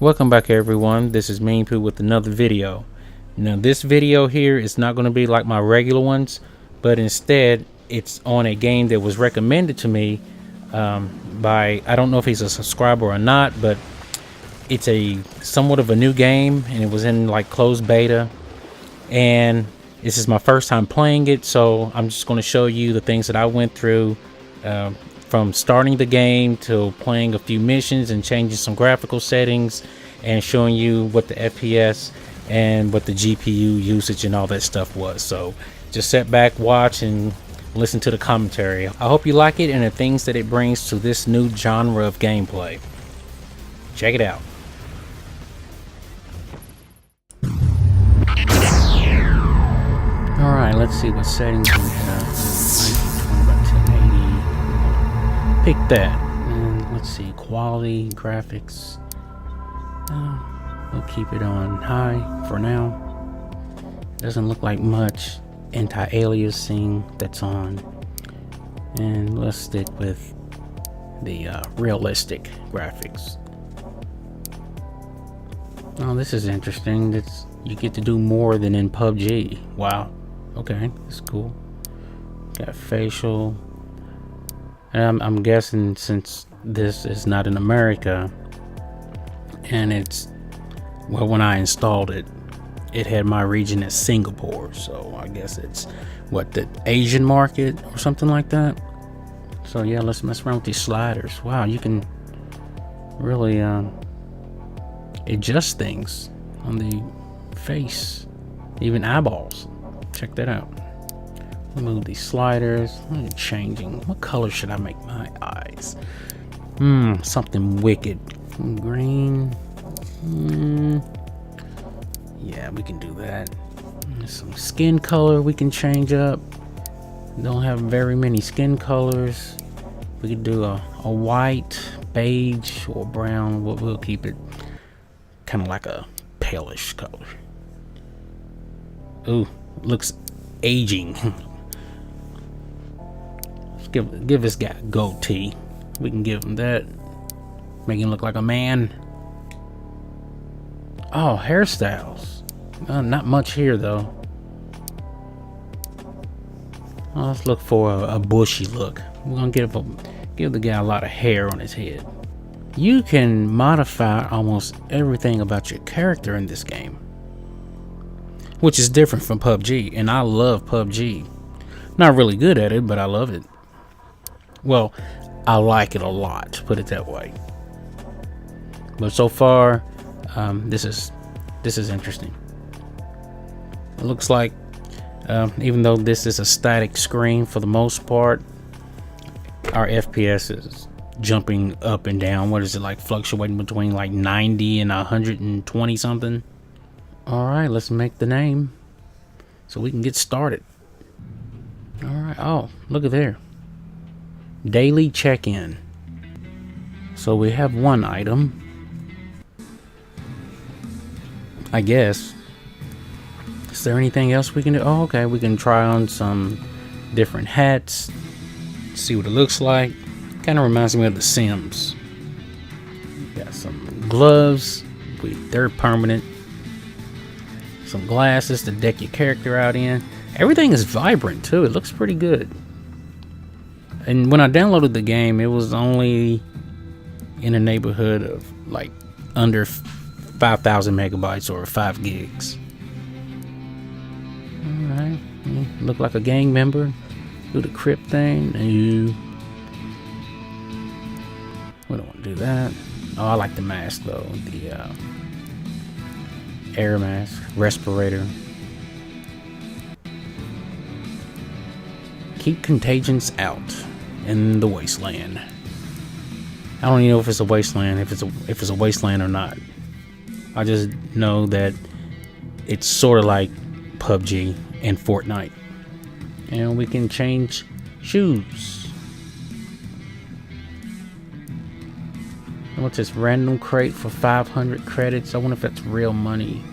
Welcome back everyone, this is Meanpooh with another video. Now this video here is not going to be like my regular ones, but instead it's on a game that was recommended to me by, I don't know if he's a subscriber or not, but it's a somewhat of a new game and it was in like closed beta, and this is my first time playing it, so I'm just going to show you the things that I went through from starting the game to playing a few missions and changing some graphical settings and showing you what the FPS and what the GPU usage and all that stuff was. So just sit back, watch, and listen to the commentary. I hope you like it and the things that it brings to this new genre of gameplay. Check it out. Alright, let's see what settings we have. Pick that, and let's see, quality, graphics. We'll keep it on high for now. Doesn't look like much anti-aliasing that's on, and let's stick with the realistic graphics. Oh, this is interesting. You get to do more than in PUBG. Wow. Okay, that's cool. Got facial. I'm guessing since this is not in America, and it's, well, when I installed it, it had my region as Singapore, so I guess it's what, the Asian market or something like that. So yeah, let's mess around with these sliders. Wow, you can really adjust things on the face, even eyeballs. Check that out. Move these sliders. I'm changing. What color should I make my eyes? Something wicked. Green. Yeah, we can do that. Some skin color we can change up. Don't have very many skin colors. We could do a white, beige, or brown. We'll keep it kind of like a palish color. Ooh, looks aging. Give this guy a goatee. We can give him that. Make him look like a man. Oh, hairstyles. Not much here though. Oh, let's look for a bushy look. We're gonna give the guy a lot of hair on his head. You can modify almost everything about your character in this game, which is different from PUBG, and I love PUBG. Not really good at it, but I love it. Well, I like it a lot, put it that way. But so far, this is interesting. It looks like, even though this is a static screen for the most part, our FPS is jumping up and down. What is it, like fluctuating between like 90 and 120 something? All right, let's make the name so we can get started. All right. Oh, look at there. Daily check-in. So we have one item, I guess. Is there anything else we can do? Oh, okay, we can try on some different hats, see what it looks like. Kind of reminds me of The Sims. Got some gloves, they're permanent. Some glasses to deck your character out in. Everything is vibrant too. It looks pretty good. And when I downloaded the game, it was only in a neighborhood of like under 5,000 megabytes or 5 gigs. Alright, look like a gang member. Do the crypt thing. No. We don't want to do that. Oh, I like the mask though. The air mask, respirator. Keep contagions out in the wasteland. I don't even know if it's a wasteland, if it's a wasteland or not. I just know that it's sort of like PUBG and Fortnite. And we can change shoes. What's this, random crate for 500 credits? I wonder if that's real money.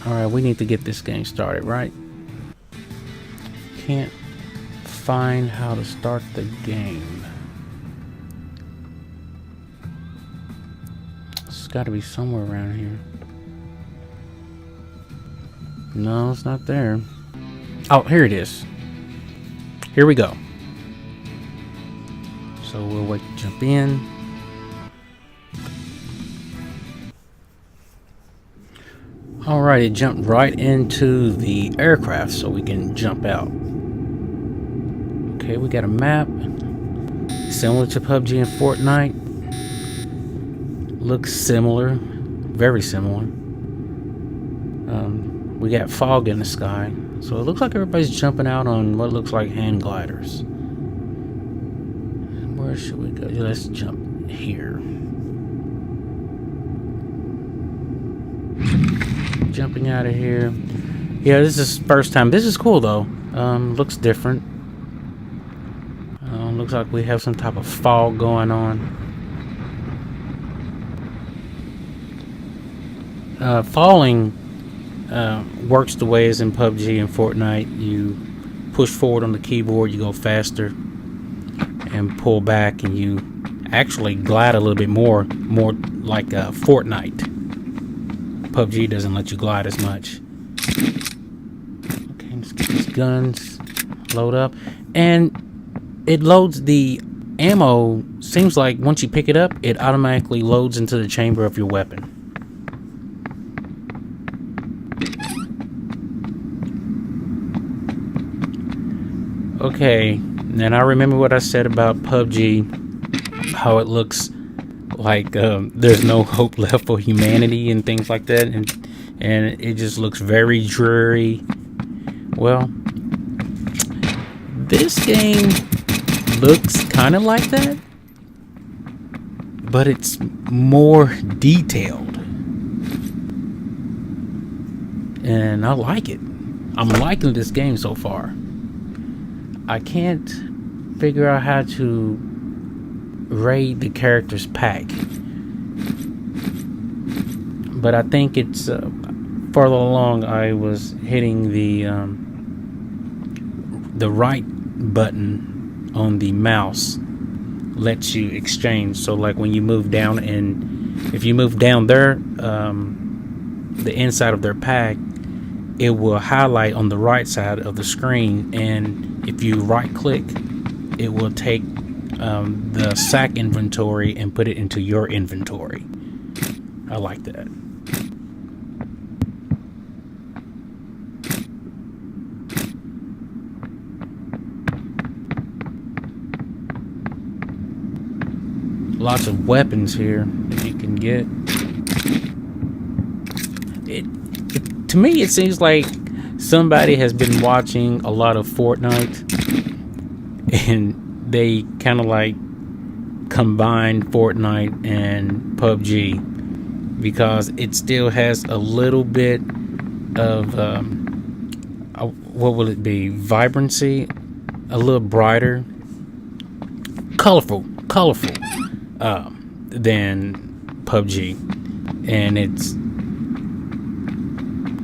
Alright, we need to get this game started, right? Can't find how to start the game. got to be somewhere around here. No, it's not there. Oh, here it is. Here we go. So we'll wait to jump in. Alright, it jumped right into the aircraft so we can jump out. Okay, we got a map. Similar to PUBG and Fortnite. Looks similar. Very similar. We got fog in the sky. So it looks like everybody's jumping out on what looks like hand gliders. Where should we go? Let's jump here. Jumping out of here. Yeah, this is first time. This is cool though. Looks different. Looks like we have some type of fog going on. Falling works the way as in PUBG and Fortnite. You push forward on the keyboard, you go faster, and pull back, and you actually glide a little bit more like Fortnite. PUBG doesn't let you glide as much. Okay, let's get these guns load up, and it loads the ammo. Seems like once you pick it up, it automatically loads into the chamber of your weapon. Okay, and I remember what I said about PUBG, how it looks like there's no hope left for humanity and things like that, and it just looks very dreary. Well, this game looks kind of like that, but it's more detailed, and I like it. I'm liking this game so far. I can't figure out how to raid the character's pack, but I think it's further along. I was hitting the right button on the mouse lets you exchange. So like when you move down, and if you move down there, the inside of their pack, it will highlight on the right side of the screen, and if you right click, it will take the sack inventory and put it into your inventory. I like that. Lots of weapons here that you can get. To me, it seems like somebody has been watching a lot of Fortnite, and they kind of like combined Fortnite and PUBG, because it still has a little bit of what will it be, vibrancy, a little brighter, colorful than PUBG, and it's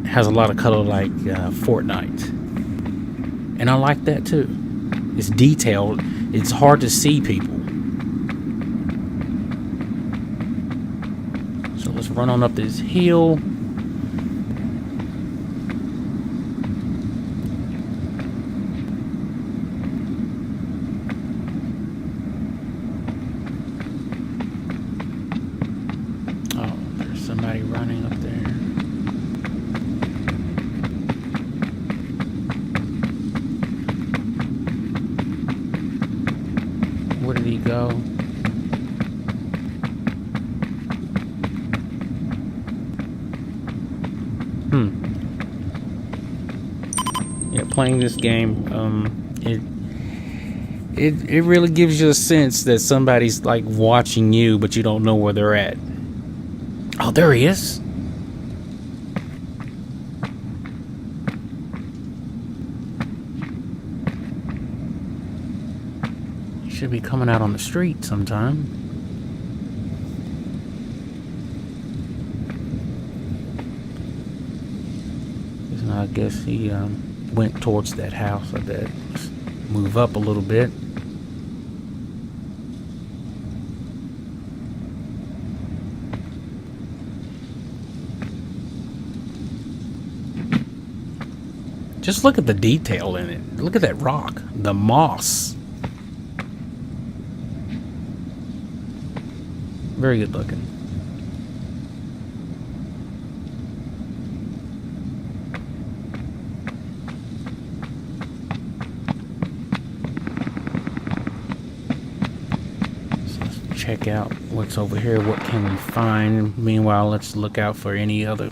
has a lot of color like Fortnite, and I like that too. It's detailed. It's hard to see people. So let's run on up this hill. Oh, there's somebody running up there. Where did he go? Yeah, playing this game, it really gives you a sense that somebody's like watching you, but you don't know where they're at. Oh, there he is. Should be coming out on the street sometime. I guess he went towards that house. I bet. Let's move up a little bit. Just look at the detail in it. Look at that rock, the moss. Very good looking. So let's check out what's over here. What can we find? Meanwhile, let's look out for any other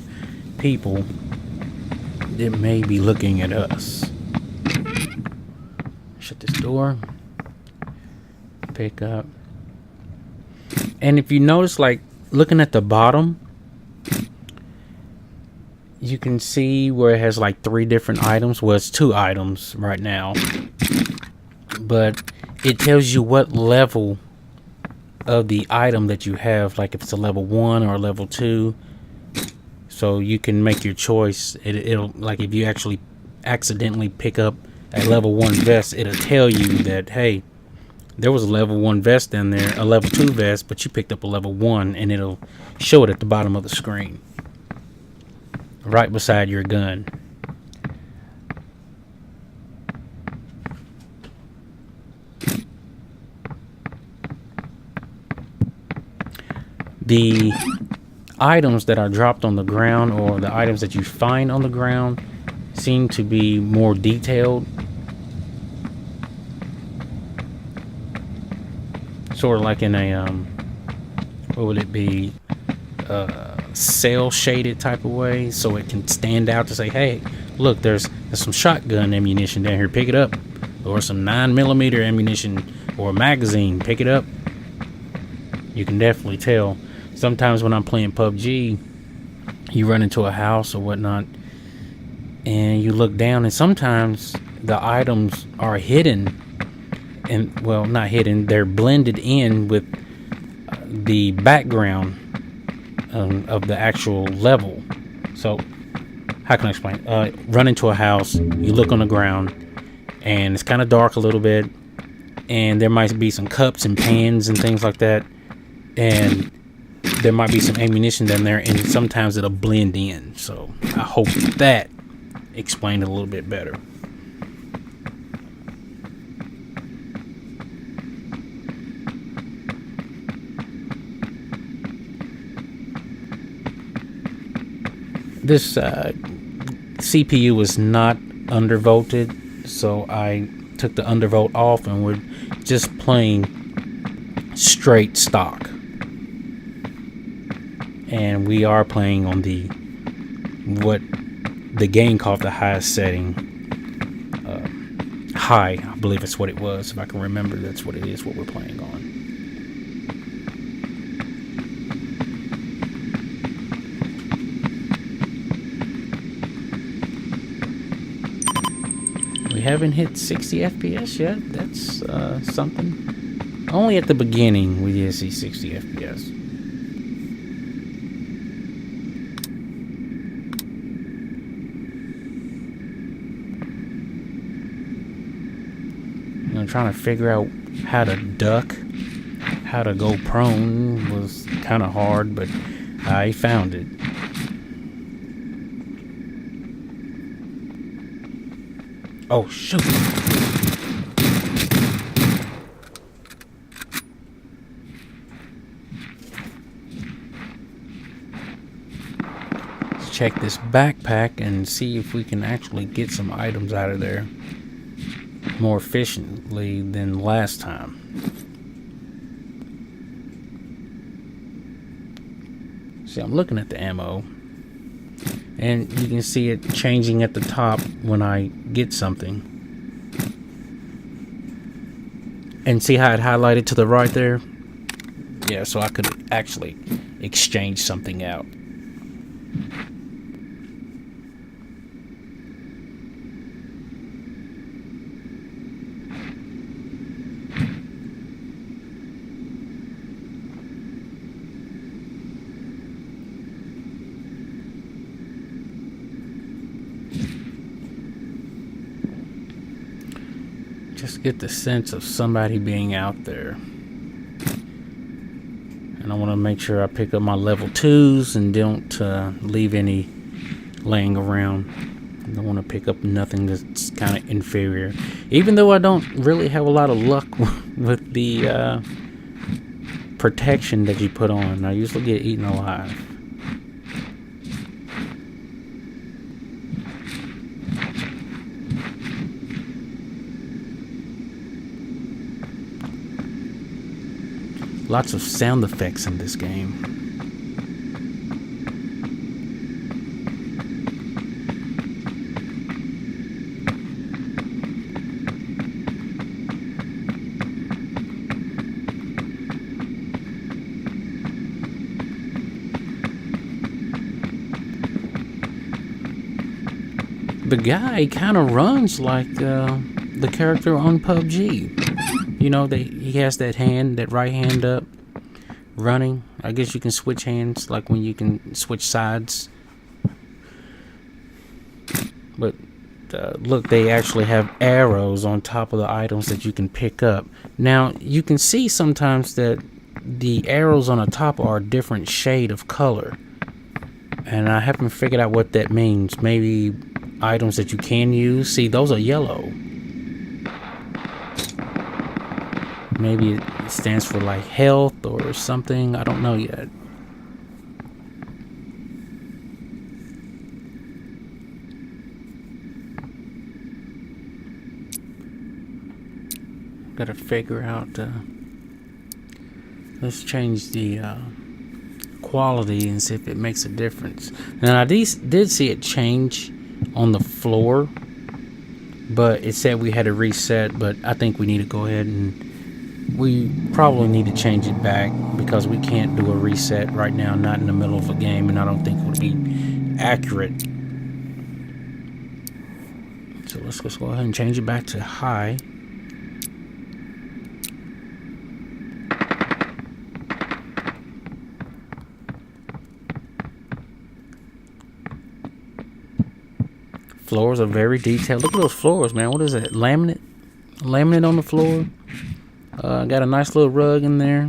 people that may be looking at us. Shut this door. Pick up. And if you notice, like, looking at the bottom, you can see where it has like 3 different items. Well, it's 2 items right now, but it tells you what level of the item that you have, like if it's a level 1 or a level 2. So you can make your choice. It'll, like, if you actually accidentally pick up a level 1 vest, it'll tell you that, hey, there was a level 1 vest in there, a level 2 vest, but you picked up a level 1, and it'll show it at the bottom of the screen, right beside your gun. The items that are dropped on the ground, or the items that you find on the ground, seem to be more detailed. Sort of like in a what would it be, cell shaded type of way, so it can stand out to say, hey, look, there's some shotgun ammunition down here, pick it up, or some 9mm ammunition or a magazine, pick it up. You can definitely tell. Sometimes when I'm playing PUBG, you run into a house or whatnot, and you look down, and sometimes the items are hidden, and, well, not hidden, they're blended in with the background of the actual level. So, how can I explain? Run into a house, you look on the ground, and it's kind of dark a little bit, and there might be some cups and pans and things like that, and there might be some ammunition down there, and sometimes it'll blend in. So I hope that explained it a little bit better. This CPU is not undervolted, so I took the undervolt off, and we're just playing straight stock. And we are playing on the, what the game called the highest setting. High, I believe it's what it was. If I can remember, that's what it is, what we're playing on. We haven't hit 60 FPS yet. That's something. Only at the beginning we did see 60 FPS. Trying to figure out how to duck, how to go prone was kind of hard, but I found it. Oh, shoot. Let's check this backpack and see if we can actually get some items out of there more efficiently than last time. See, I'm looking at the ammo, and you can see it changing at the top when I get something. And see how it highlighted to the right there? Yeah, so I could actually exchange something out. Just get the sense of somebody being out there. And I want to make sure I pick up my level 2s and don't leave any laying around. I don't want to pick up nothing that's kind of inferior. Even though I don't really have a lot of luck with the protection that you put on. I usually get eaten alive. Lots of sound effects in this game. The guy kind of runs like the character on PUBG. You know, he has that hand, that right hand up, running. I guess you can switch hands, like when you can switch sides. But look, they actually have arrows on top of the items that you can pick up. Now, you can see sometimes that the arrows on the top are a different shade of color. And I haven't figured out what that means. Maybe items that you can use. See, those are yellow. Maybe it stands for like health or something. I don't know yet. Gotta figure out. Let's change the quality and see if it makes a difference. Now I did see it change on the floor, but it said we had to reset. But I think we need to go ahead and we probably need to change it back because we can't do a reset right now, not in the middle of a game, and I don't think it would be accurate. So let's just go ahead and change it back to high. Floors are very detailed. Look at those floors, man. What is that? Laminate? Laminate on the floor. Got a nice little rug in there.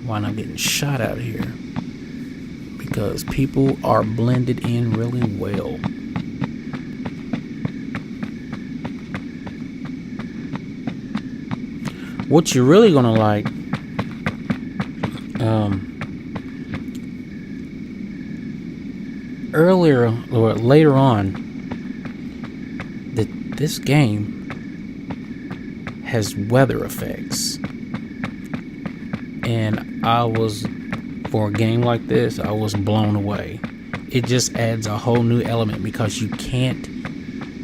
Why not getting shot out here? Because people are blended in really well. What you're really gonna like, earlier or later on, that this game has weather effects, and for a game like this, I was blown away. It just adds a whole new element because you can't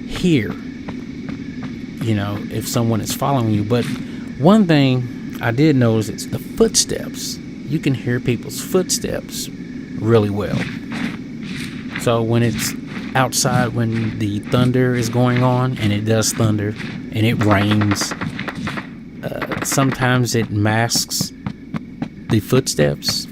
hear, you know, if someone is following you. But one thing I did notice, it's the footsteps. You can hear people's footsteps really well. So when it's outside, when the thunder is going on, and it does thunder, and it rains, sometimes it masks the footsteps.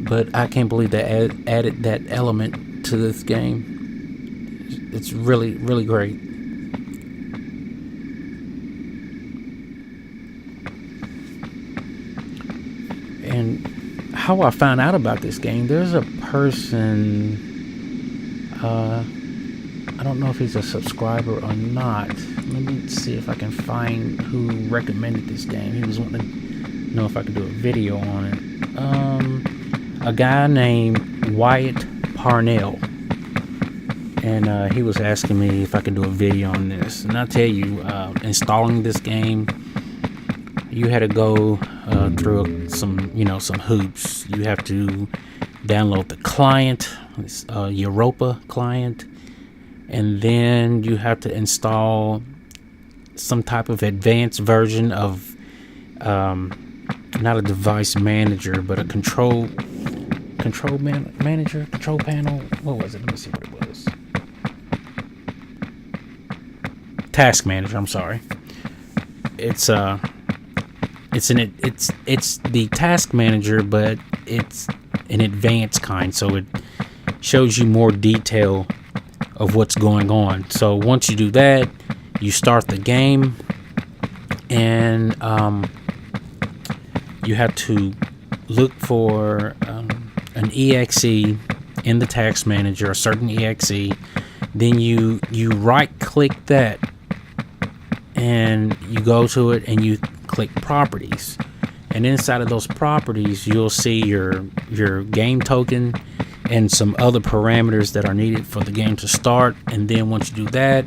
But I can't believe they added that element to this game. It's really, really great. And how I found out about this game, there's a person, I don't know if he's a subscriber or not. Let me see if I can find who recommended this game. He was wanting to know if I could do a video on it. A guy named Wyatt Parnell. And he was asking me if I could do a video on this. And I tell you, installing this game, you had to go through some hoops. You have to download the client, Europa client, and then you have to install some type of advanced version of not a device manager, but a control panel. What was it? Let me see what it was. Task manager. I'm sorry. It's the task manager, but it's an advanced kind, so it shows you more detail of what's going on. So once you do that, you start the game, and you have to look for an exe in the task manager, a certain exe. Then you right click that and you go to it and you click properties, and inside of those properties you'll see your game token and some other parameters that are needed for the game to start. And then once you do that,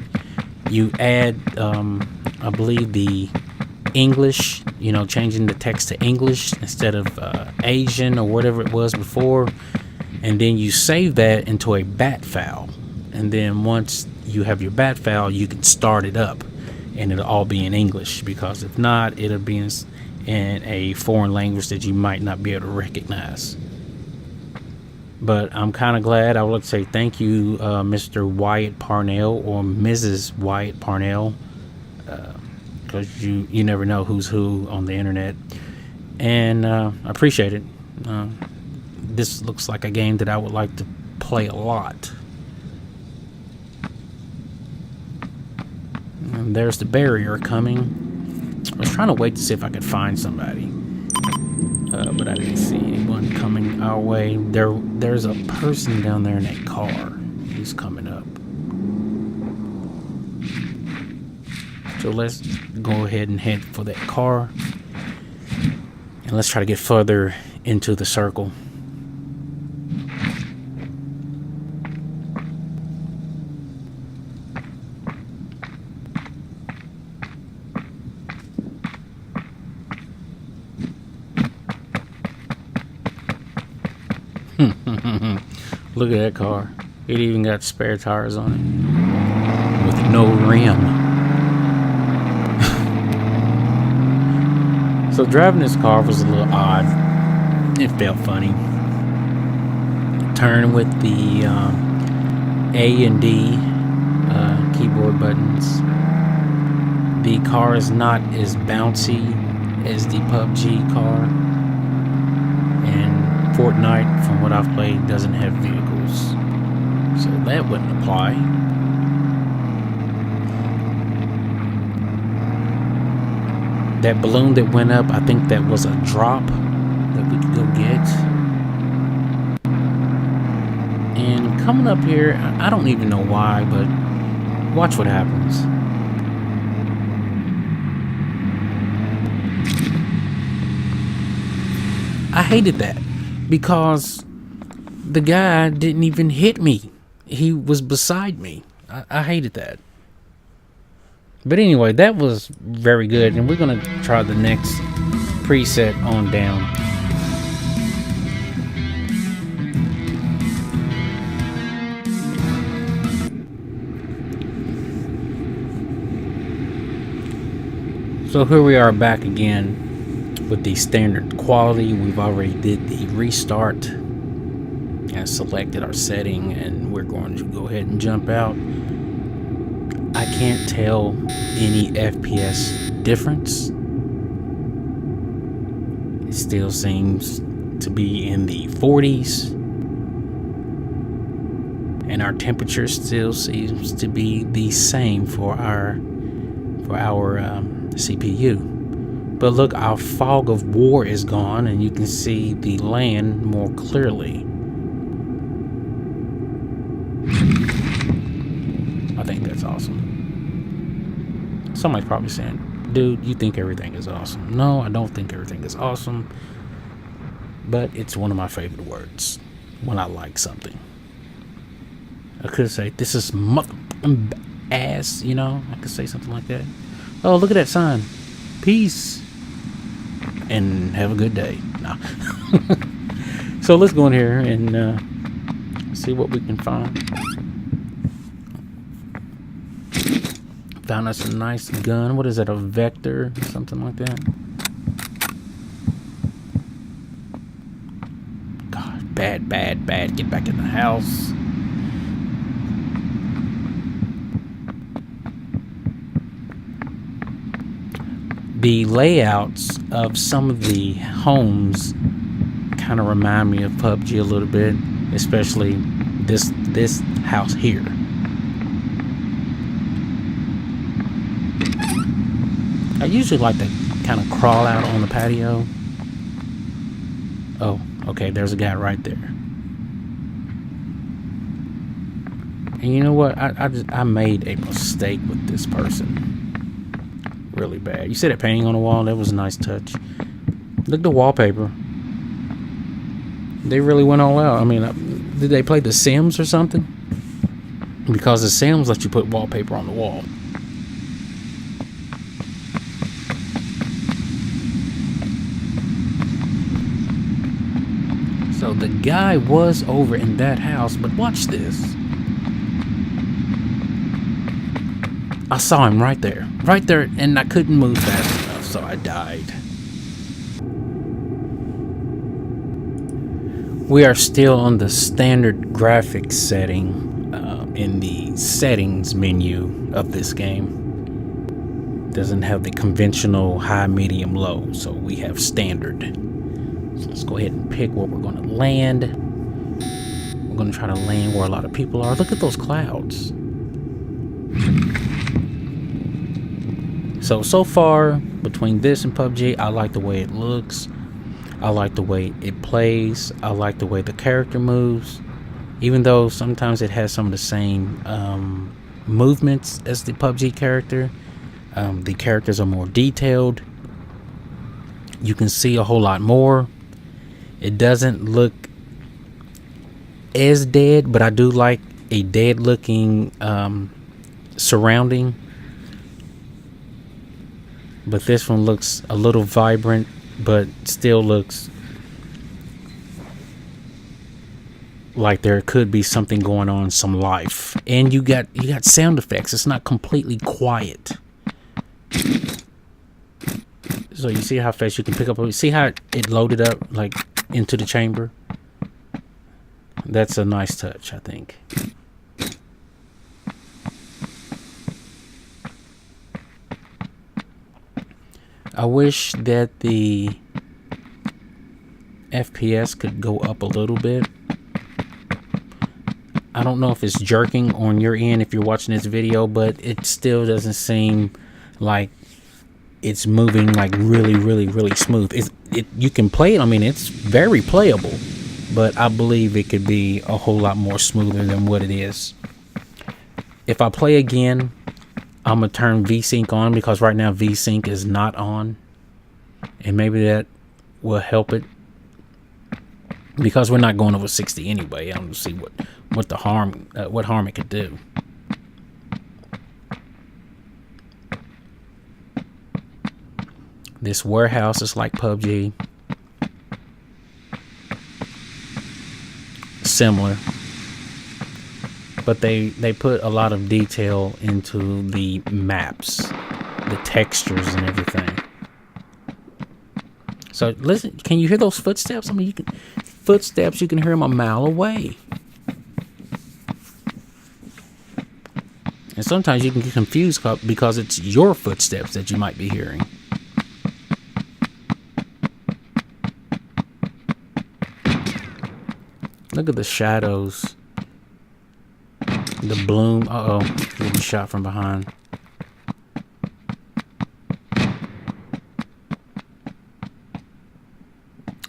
you add I believe the English, changing the text to English instead of Asian or whatever it was before, and then you save that into a bat file. And then once you have your bat file, you can start it up and it'll all be in English, because if not, it'll be in a foreign language that you might not be able to recognize. But I'm kind of glad. I would like to say thank you, Mr. Wyatt Parnell or Mrs. Wyatt Parnell, because you never know who's who on the internet, and I appreciate it. This looks like a game that I would like to play a lot. And there's the barrier coming. I was trying to wait to see if I could find somebody, but I didn't see anyone coming our way. There's a person down there in that car. He's coming up. So let's go ahead and head for that car, and let's try to get further into the circle. Look at that car. It even got spare tires on it with no rim. So driving this car was a little odd. It felt funny. Turn with the A and D keyboard buttons. The car is not as bouncy as the PUBG car, and Fortnite, from what I've played, doesn't have vehicles, so that wouldn't apply. That balloon that went up, I think that was a drop that we could go get. And coming up here, I don't even know why, but watch what happens. I hated that, because the guy didn't even hit me. He was beside me. I hated that. But anyway, that was very good, and we're going to try the next preset on down. So here we are back again with the standard quality. We've already did the restart and selected our setting, and we're going to go ahead and jump out. I can't tell any FPS difference. It still seems to be in the 40s, and our temperature still seems to be the same for our CPU. But look, our fog of war is gone, and you can see the land more clearly. I think that's awesome. Somebody's probably saying, dude, you think everything is awesome. No, I don't think everything is awesome, but it's one of my favorite words when I like something. I could say, this is ass, I could say something like that. Oh, look at that sign. Peace. And have a good day. Nah. So let's go in here and see what we can find. Found us a nice gun. What is that, a Vector? Something like that. God, bad. Get back in the house. The layouts of some of the homes kind of remind me of PUBG a little bit, especially this house here. I usually like to kind of crawl out on the patio. Oh, okay, there's a guy right there. And you know what? I made a mistake with this person. Really bad. You see that painting on the wall? That was a nice touch. Look at the wallpaper. They really went all out. I mean, did they play The Sims or something? Because The Sims let you put wallpaper on the wall. So the guy was over in that house, but watch this. I saw him right there, and I couldn't move fast enough, so I died. We are still on the standard graphics setting in the settings menu of this game. Doesn't have the conventional high, medium, low, so we have standard. So let's go ahead and pick where we're going to land. We're going to try to land where a lot of people are. Look at those clouds. So far, between this and PUBG, I like the way it looks. I like the way it plays. I like the way the character moves. Even though sometimes it has some of the same movements as the PUBG character. The characters are more detailed. You can see a whole lot more. It doesn't look as dead, but I do like a dead looking surrounding. But this one looks a little vibrant, but still looks like there could be something going on, some life. And you got sound effects. It's not completely quiet. So you see how fast you can pick up. See how it loaded up like into the chamber? That's a nice touch, I think. I wish that the FPS could go up a little bit. I don't know if it's jerking on your end if you're watching this video, but it still doesn't seem like it's moving like really smooth. You can play it. I mean, it's very playable, but I believe it could be a whole lot more smoother than what it is. If I play again, I'm gonna turn VSync on, because right now VSync is not on, and maybe that will help it, because we're not going over 60 anyway. I don't see what harm it could do. This warehouse is like PUBG, similar. But they put a lot of detail into the maps, the textures and everything. So listen, can you hear those footsteps? I mean, you can hear them a mile away. And sometimes you can get confused because it's your footsteps that you might be hearing. Look at the shadows. The bloom. Uh-oh. Getting shot from behind.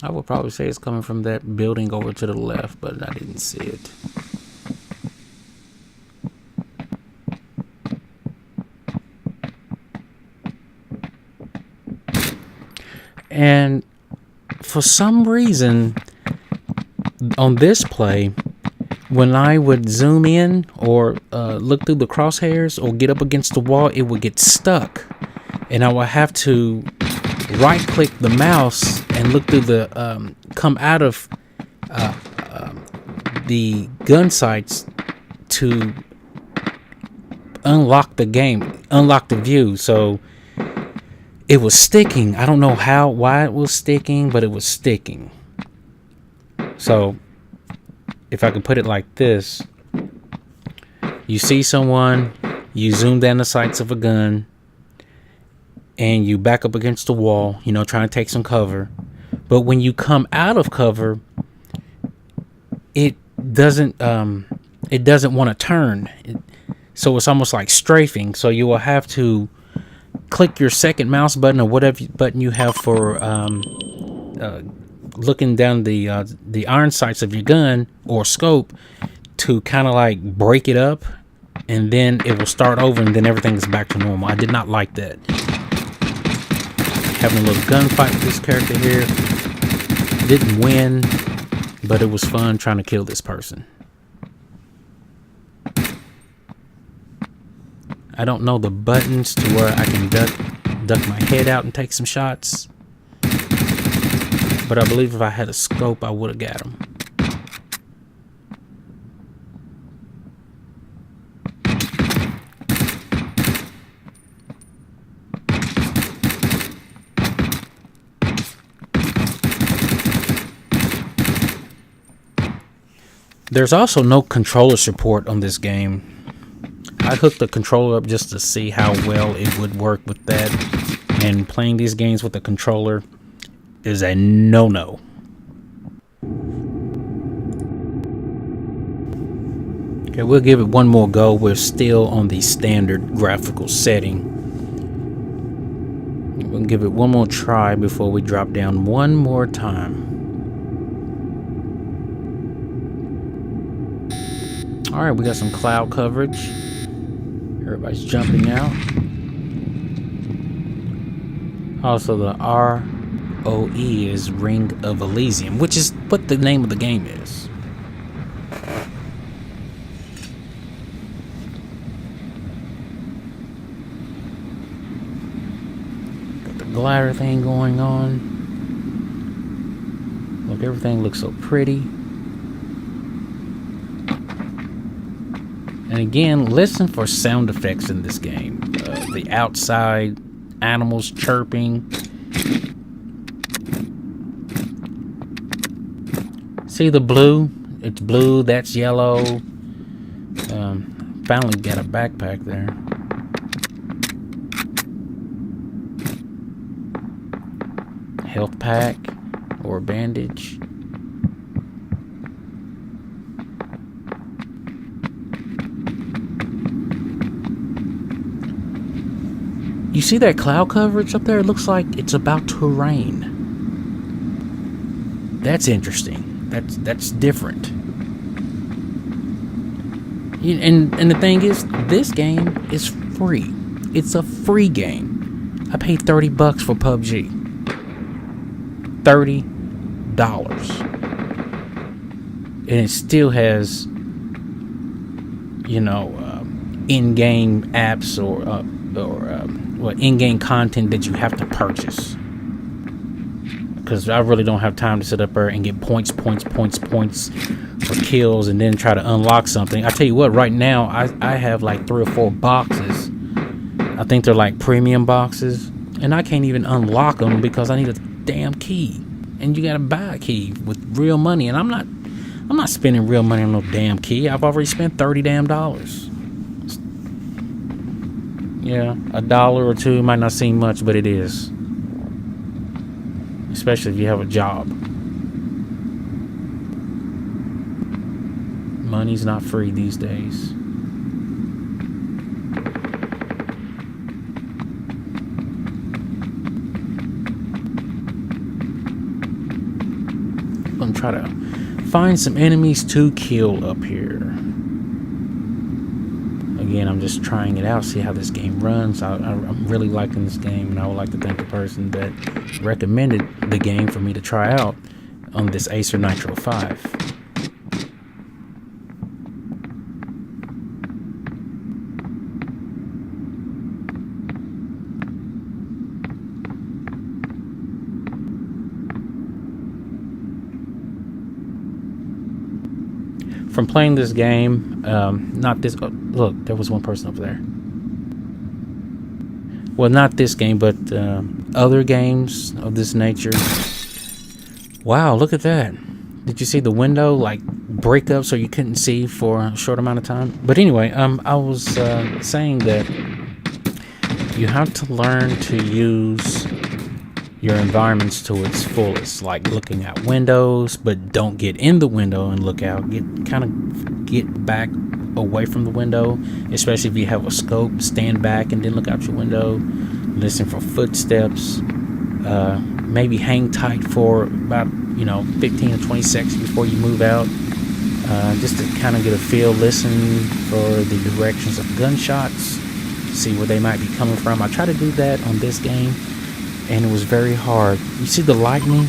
I would probably say it's coming from that building over to the left, but I didn't see it. And for some reason, on this play, when I would zoom in or look through the crosshairs or get up against the wall, it would get stuck. And I would have to right-click the mouse and look through the, come out of the gun sights to unlock the game, unlock the view. So it was sticking. I don't know why it was sticking, but it was sticking. So if I could put it like this, you see someone, you zoom down the sights of a gun, and you back up against the wall, you know, trying to take some cover. But when you come out of cover, it doesn't want to turn. So it's almost like strafing. So you will have to click your second mouse button or whatever button you have for looking down the iron sights of your gun or scope to kind of like break it up, and then it will start over and then everything is back to normal. I did not like that. Having a little gunfight with this character here. Didn't win, but it was fun trying to kill this person. I don't know the buttons to where I can duck my head out and take some shots. But I believe if I had a scope, I would have got him. There's also no controller support on this game. I hooked the controller up just to see how well it would work with that. And playing these games with a controller is a no-no. Okay, we'll give it one more go. We're still on the standard graphical setting. We'll give it one more try before we drop down one more time. Alright, we got some cloud coverage. Everybody's jumping out. Also, the ROE is Ring of Elysium, which is what the name of the game is. Got the glider thing going on. Look, everything looks so pretty. And again, listen for sound effects in this game. The outside animals chirping. See the blue? It's blue, that's yellow. Finally got a backpack there. Health pack or a bandage. You see that cloud coverage up there? It looks like it's about to rain. That's interesting. That's different. And the thing is, this game is free. It's a free game. I paid $30 for PUBG. $30. And it still has, in-game apps or in-game content that you have to purchase. Because I really don't have time to sit up there and get points for kills and then try to unlock something. I tell you what, right now I have like 3 or 4 boxes. I think they're like premium boxes, and I can't even unlock them because I need a damn key. And you gotta buy a key with real money, and I'm not spending real money on no damn key. I've already spent $30 damn. Yeah, $1 or $2 might not seem much, but it is. Especially if you have a job. Money's not free these days. I'm gonna try to find some enemies to kill up here. Again, I'm just trying it out, see how this game runs. I'm really liking this game, and I would like to thank the person that recommended the game for me to try out on this Acer Nitro 5. From playing this game, not this. Oh, look, there was one person over there. Well, not this game, but other games of this nature. Wow, look at that! Did you see the window like break up so you couldn't see for a short amount of time? But anyway, I was saying that you have to learn to use your environments to its fullest, like looking out windows, but don't get in the window and look out. Get back away from the window, especially if you have a scope. Stand back and then look out your window. Listen for footsteps. Maybe hang tight for about 15 or 20 seconds before you move out, just to kind of get a feel. Listen for the directions of gunshots, see where they might be coming from. I try to do that on this game, and it was very hard. You see the lightning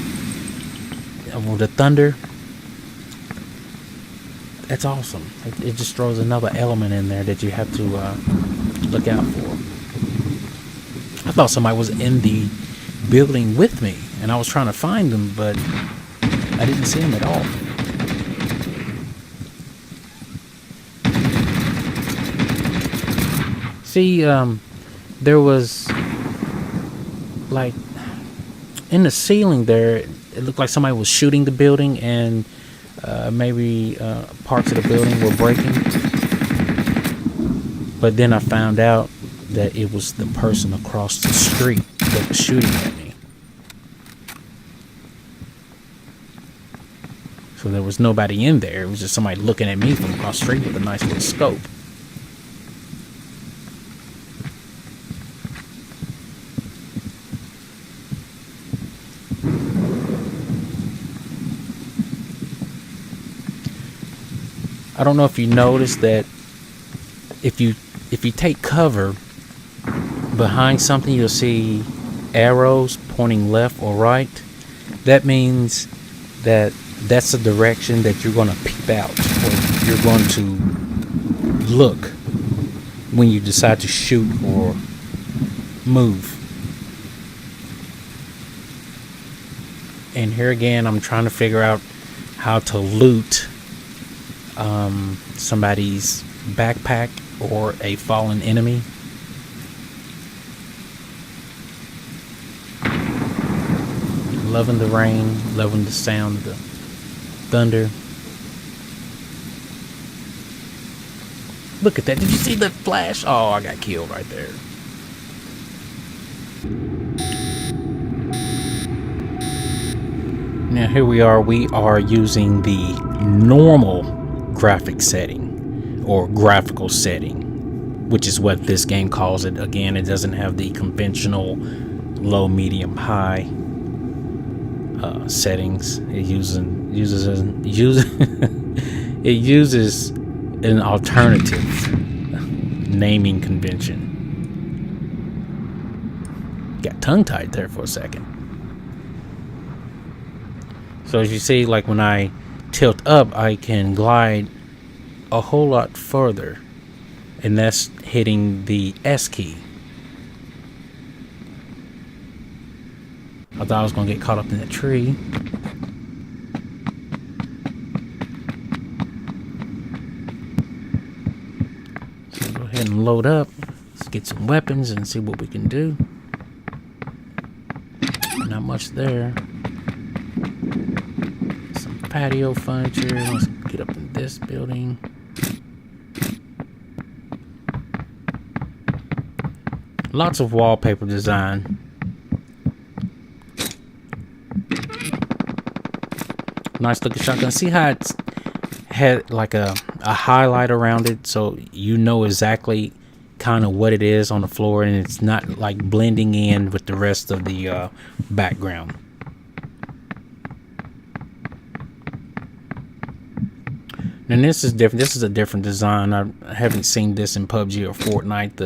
or the thunder? That's awesome. It just throws another element in there that you have to look out for. I thought somebody was in the building with me, and I was trying to find them, but I didn't see them at all. See, there was like in the ceiling there, it looked like somebody was shooting the building, and maybe parts of the building were breaking. But then I found out that it was the person across the street that was shooting at me. So there was nobody in there. It was just somebody looking at me from across the street with a nice little scope. I don't know if you noticed that if you take cover behind something, you'll see arrows pointing left or right. That means that that's the direction that you're going to peep out, or you're going to look when you decide to shoot or move. And here again, I'm trying to figure out how to loot somebody's backpack or a fallen enemy. Loving the rain, loving the sound of the thunder. Look at that. Did you see the flash? Oh, I got killed right there. Now here we are using the normal graphic setting, or graphical setting, which is what this game calls it. Again, it doesn't have the conventional low, medium, high settings. It uses an alternative naming convention. Got tongue-tied there for a second. So as you see, like when I tilt up, I can glide a whole lot further, and that's hitting the S key. I thought I was gonna get caught up in that tree. So go ahead and load up. Let's get some weapons and see what we can do. Not much there. Some patio furniture. Let's get up in this building. Lots of wallpaper design. Nice looking shotgun. See how it's had like a highlight around it, so you know exactly kind of what it is on the floor, and it's not like blending in with the rest of the background. And this is different. This is a different design. I haven't seen this in PUBG or Fortnite.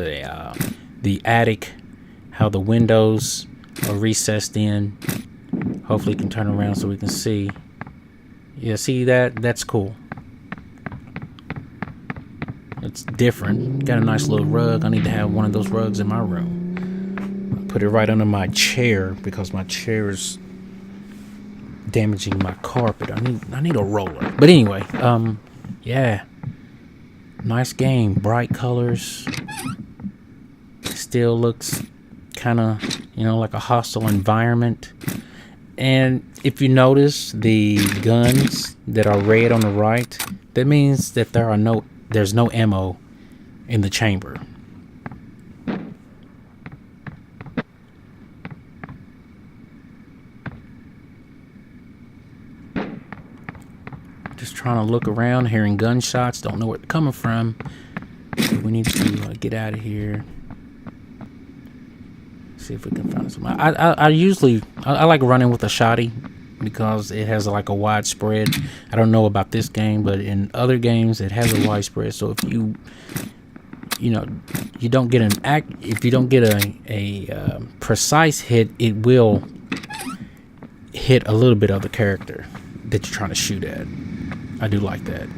The attic, how the windows are recessed in. Hopefully, you can turn around so we can see. Yeah, see that? That's cool. It's different. Got a nice little rug. I need to have one of those rugs in my room. I'll put it right under my chair because my chair is damaging my carpet. I need a roller. But anyway, yeah. Nice game. Bright colors. Still looks kind of, like a hostile environment. And if you notice the guns that are red on the right, that means that there's no ammo in the chamber. Just trying to look around, hearing gunshots, don't know where they're coming from. So we need to get out of here. See if we can find some. I usually like running with a shotty because it has like a wide spread. I don't know about this game, but in other games it has a wide spread. So if you don't get if you don't get a precise hit, it will hit a little bit of the character that you're trying to shoot at. I do like that.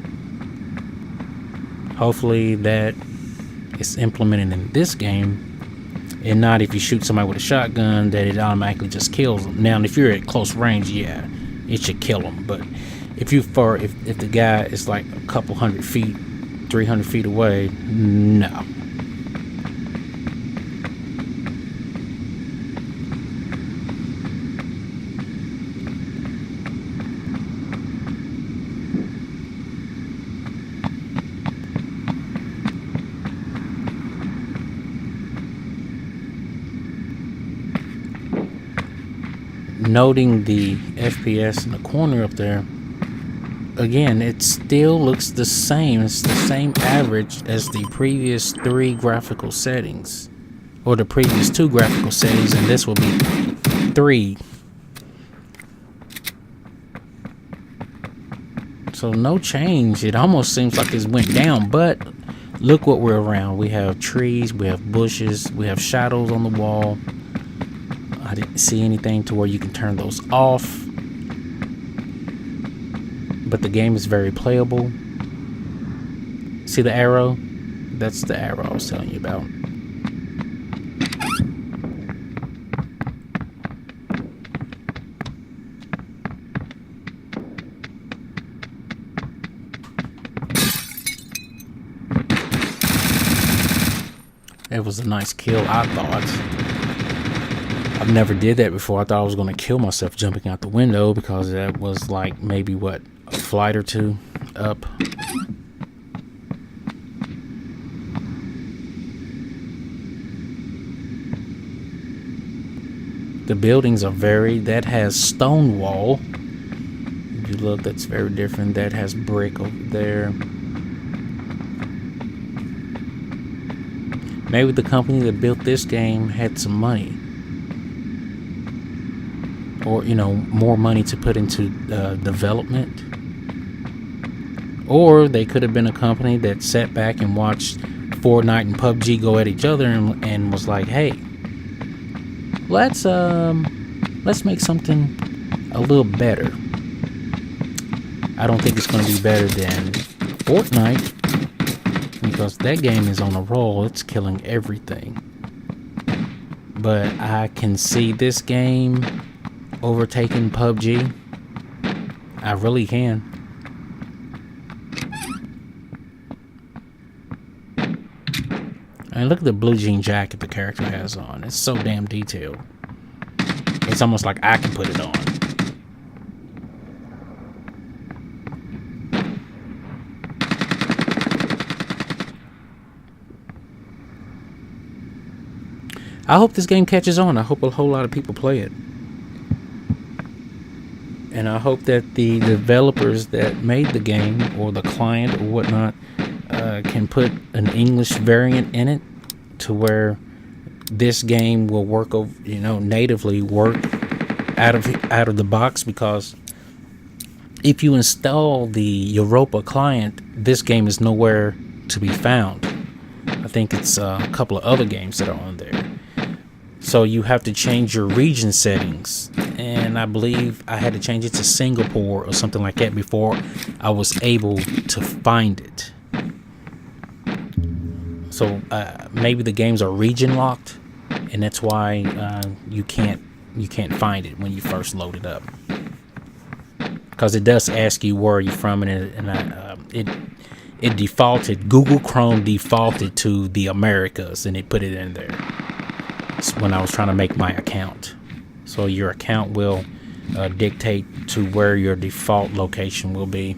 Hopefully that is implemented in this game, and not if you shoot somebody with a shotgun that it automatically just kills them. Now, if you're at close range, yeah, it should kill them. But if the guy is like a couple 100 feet, 300 feet away, no. Noting the FPS in the corner up there, again, it still looks the same. It's the same average as the previous 3 graphical settings, or the previous 2 graphical settings, and this will be 3. So no change. It almost seems like it went down, but look what we're around. We have trees, we have bushes, we have shadows on the wall. I didn't see anything to where you can turn those off, but the game is very playable. See the arrow? That's the arrow I was telling you about. It was a nice kill, I thought. I've never did that before. I thought I was going to kill myself jumping out the window, because that was like maybe what, a flight or 2 up. The buildings are that has stone wall. If you look, that's very different. That has brick over there. Maybe the company that built this game had some money, or more money to put into development. Or they could have been a company that sat back and watched Fortnite and PUBG go at each other and was like, hey, let's make something a little better. I don't think it's going to be better than Fortnite, because that game is on a roll. It's killing everything. But I can see this game overtaking PUBG. I really can. And look at the blue jean jacket the character has on. It's so damn detailed. It's almost like I can put it on. I hope this game catches on. I hope a whole lot of people play it. And I hope that the developers that made the game, or the client or whatnot, can put an English variant in it, to where this game will work, natively work out of the box. Because if you install the Europa client, this game is nowhere to be found. I think it's a couple of other games that are on there. So you have to change your region settings, and I believe I had to change it to Singapore or something like that before I was able to find it. So maybe the games are region locked, and that's why you can't find it when you first load it up. Because it does ask you where you're from, and it defaulted. Google Chrome defaulted to the Americas, and it put it in there when I was trying to make my account. So your account will dictate to where your default location will be.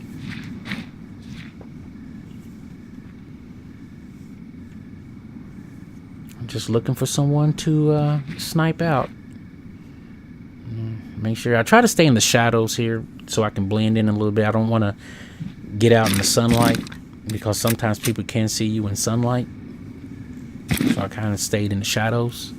I'm just looking for someone to snipe out. Make sure I try to stay in the shadows here so I can blend in a little bit. I don't want to get out in the sunlight, because sometimes people can't see you in sunlight. So I kind of stayed in the shadows.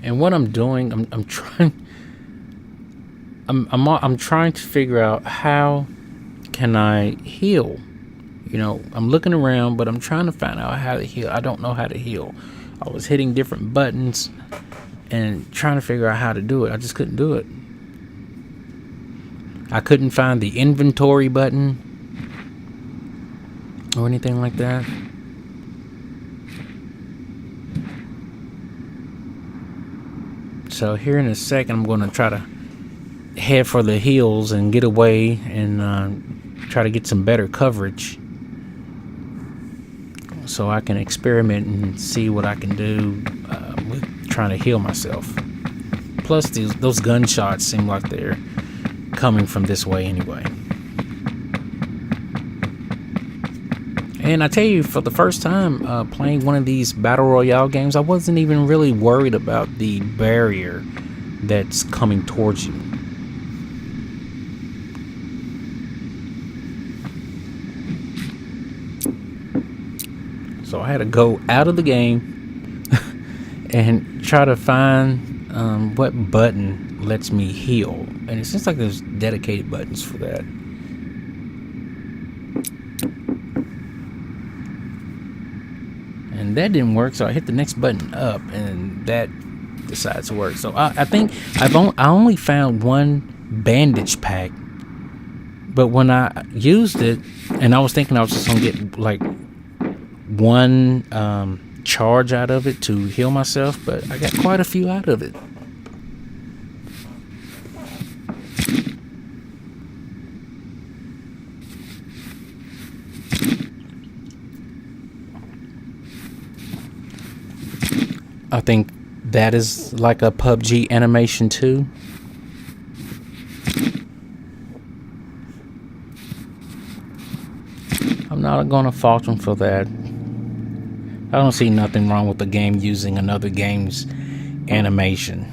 And what I'm doing, I'm trying to figure out how can I heal. You know, I'm looking around, but I'm trying to find out how to heal. I don't know how to heal. I was hitting different buttons and trying to figure out how to do it. I just couldn't do it. I couldn't find the inventory button or anything like that. So here in a second, I'm going to try to head for the hills and get away and try to get some better coverage, so I can experiment and see what I can do with trying to heal myself. Plus, those gunshots seem like they're coming from this way anyway. And I tell you, for the first time playing one of these Battle Royale games, I wasn't even really worried about the barrier that's coming towards you. So I had to go out of the game and try to find what button lets me heal. And it seems like there's dedicated buttons for that. And that didn't work, so I hit the next button up, and that decides to work. So I think I only found one bandage pack, but when I used it, and I was thinking I was just gonna get like one charge out of it to heal myself, but I got quite a few out of it. I think that is like a PUBG animation too. I'm not gonna fault him for that. I don't see nothing wrong with the game using another game's animation.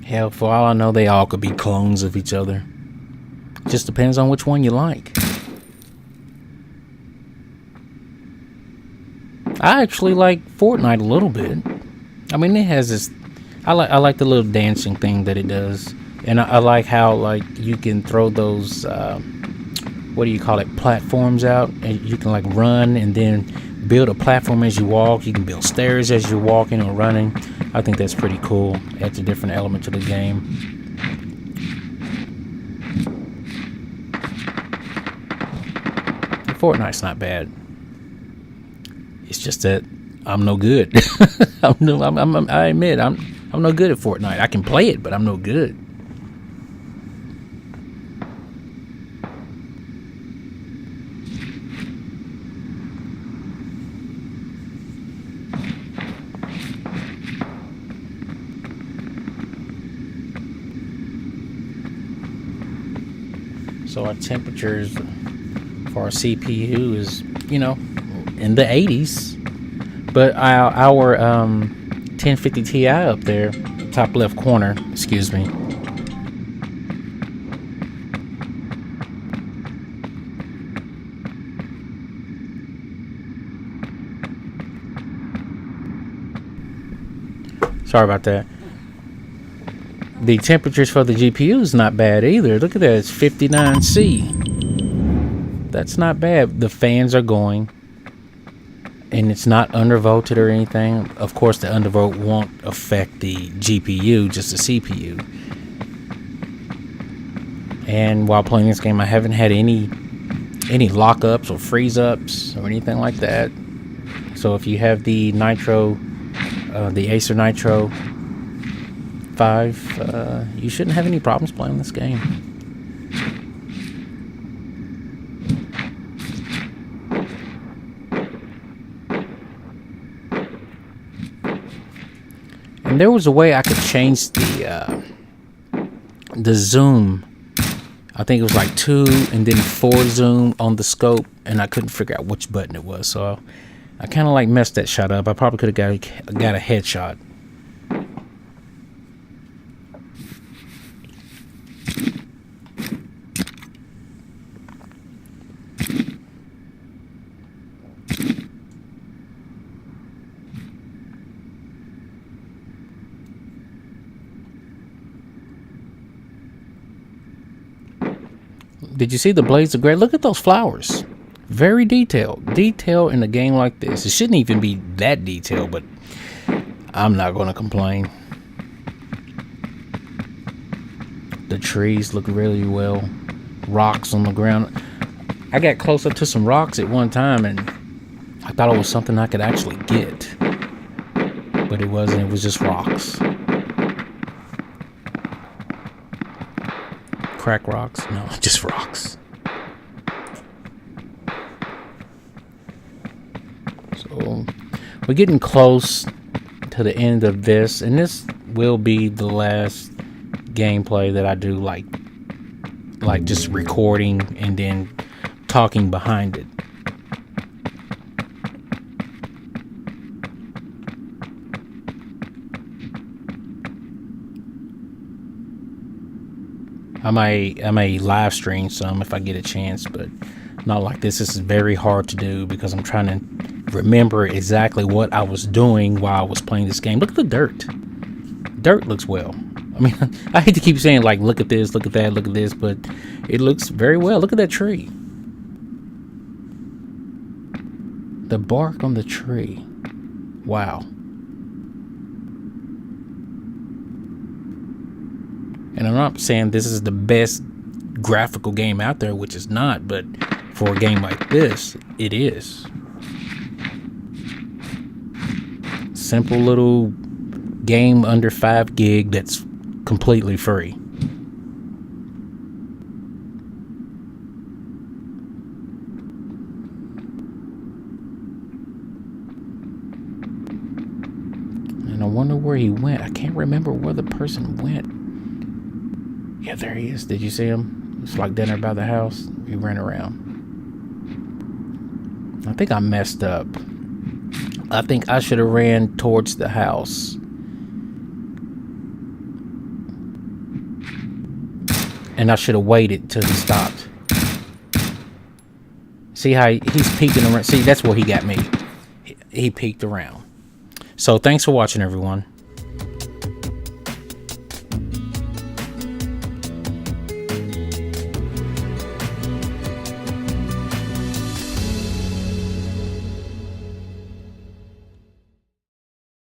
Hell, for all I know, they all could be clones of each other. Just depends on which one you like. I actually like Fortnite a little bit. I mean, it has this. I like the little dancing thing that it does, and I like how like you can throw those what do you call it, platforms out, and you can like run and then build a platform as you walk. You can build stairs as you're walking or running. I think that's pretty cool. Adds a different element to the game. Fortnite's not bad. It's just that I'm no good. I admit I'm no good at Fortnite. I can play it, but I'm no good. So our temperatures for our CPU is, you know, in the 80s, but our 1050 Ti up there, top left corner, excuse me, sorry about that. The temperatures for the GPU is not bad either. Look at that, it's 59C. That's not bad. The fans are going, and it's not undervolted or anything. Of course, the undervolt won't affect the GPU, just the CPU. And while playing this game, I haven't had any lockups or freeze ups or anything like that. So if you have the Nitro, the Acer Nitro 5, you shouldn't have any problems playing this game. And And there was a way I could change the zoom. I think it was like 2 and then 4 zoom on the scope, and I couldn't figure out which button it was. So I kind of like messed that shot up. I probably could have got a headshot. Did you see the blades of grass? Look at those flowers. Very detailed. Detail in a game like this. It shouldn't even be that detailed, but I'm not going to complain. The trees look really well. Rocks on the ground. I got close up to some rocks at one time, and I thought it was something I could actually get. But it wasn't. It was just rocks. Crack rocks? No, just rocks. So we're getting close to the end of this, and this will be the last gameplay that I do, like just recording and then talking behind it. I may live stream some if I get a chance, but not like this. This is very hard to do because I'm trying to remember exactly what I was doing while I was playing this game. Look at the dirt. Dirt looks well. I mean, I hate to keep saying like, look at this, look at that, look at this, but it looks very well. Look at that tree. The bark on the tree. Wow. And I'm not saying this is the best graphical game out there, which is not, but for a game like this, it is. Simple little game under 5 gig that's completely free. And I wonder where he went. I can't remember where the person went. Yeah, there he is. Did you see him? It's like dinner by the house. He ran around. I think I messed up. I think I should have ran towards the house. And I should have waited till he stopped. See how he's peeking around? See, that's where he got me. He peeked around. So thanks for watching, everyone.